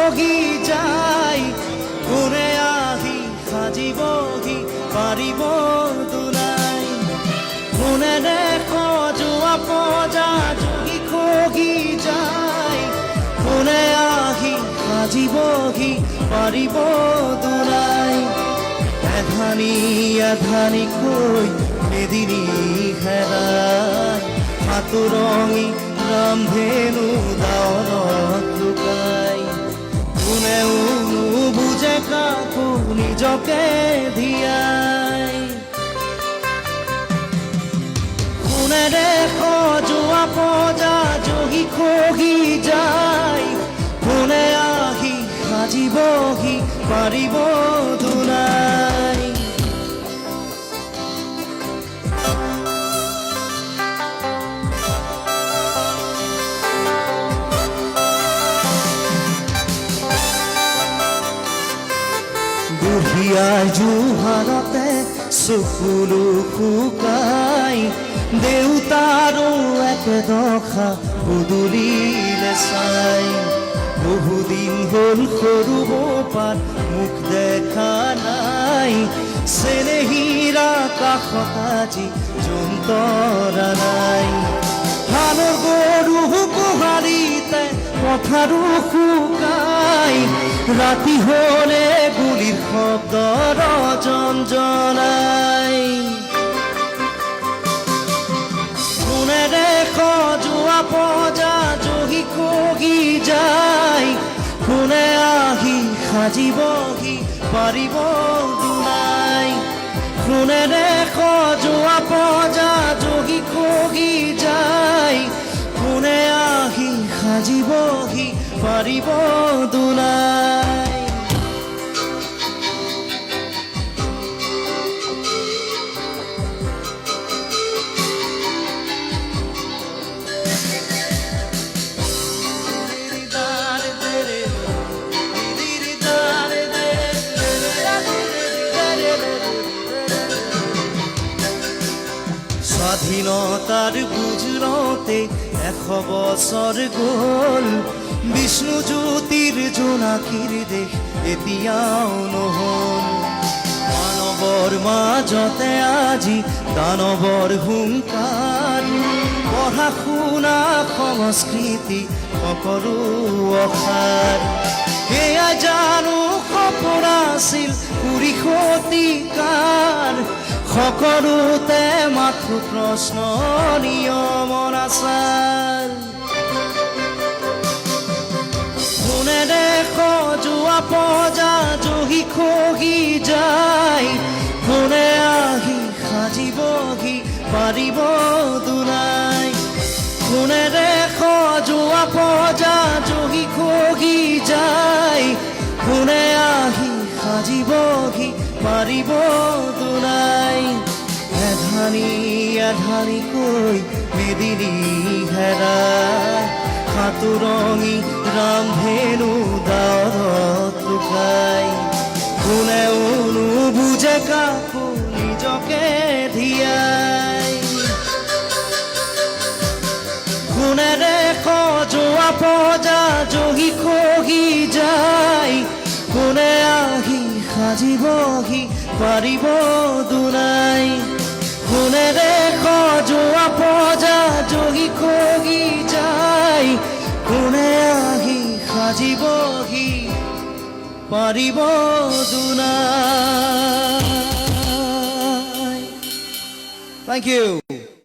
খগি যায় কোনে আহি সাজিবহি পাৰিব দুনাই কোনে দেখ যোৱা পজা যোগী খগি যায় কোনে আহি সাজিবহি পাৰিব দুনাই এধানি এধানিকৈ এদিনী হেৰাই সাঁতোৰঙি ৰামধেনু ডাৱৰত লুকাই কোনেও নুবুজে কাকো নিজকে ধিয়াই কোনে দেখ যোৱা পজা জহি খহি যায় কোনে আহি সাজিবহি পাৰিব দুনাই বুঢ়িয়াই জোহাৰতে চকুলো শুকাই দেউতাৰো একেদশা পদূলিলে চাই বহুদিন হ'ল সৰু বোপাত মুখ দেখা নাই চেনেহীৰা কাষত আজি জোনতৰা নাই ধানৰ গৰু গোহালিতে পথাৰো শুকাই ৰাতি হ'লে গুলিৰ শব্দ ৰজনজনাই কোনে দেখ যোৱা পজা জহি খগি যায় কোনে আহি সাজিবহি পাৰিব দুনাই কোনে দেখ যোৱা পজা জহি খগি যায় কোনে আহি সাজিবহি পাৰিব দুনাই স্বাধীনতাৰ গুজৰতে 100 বছৰ গ'ল বিষ্ণুজ্যোতিৰ জোনাকীৰ দেশ এতিয়াও নহ'ল মানৱৰ মাজতে আজি দানৱৰ হুংকাৰ পঢ়া শুনা সংস্কৃতি সকলো অসাৰ এয়া জানো সপোন আছিল কুৰি শতিকাৰ সকলোতে মাথো প্ৰশ্ন নিয়মৰ আচাৰ কোনে দেখ যোৱা পজা জহি খহি যায় কোনে আহি সাজিবহি পাৰিব দুনাই কোনে দেখ যোৱা পজা জহি খহি যায় কোনে আহি সাজিবহি পাৰিব দুনাই এধানি এধানিকৈ মেদিনী হেৰাই সাঁতোৰঙি ৰামধেনু ডাৱৰত লুকাই কোনেও নুবুজে কাকো নিজকে ধিয়াই কোনে দেখ যোৱা পজা জহি খহি যায় কোনে আহি সাজিবহি পাৰিব দুনাই কোনে দেখ যোৱা পজা জহি খহি যায় কোনে আহি সাজিবহি পাৰিব দুনাই Thank you.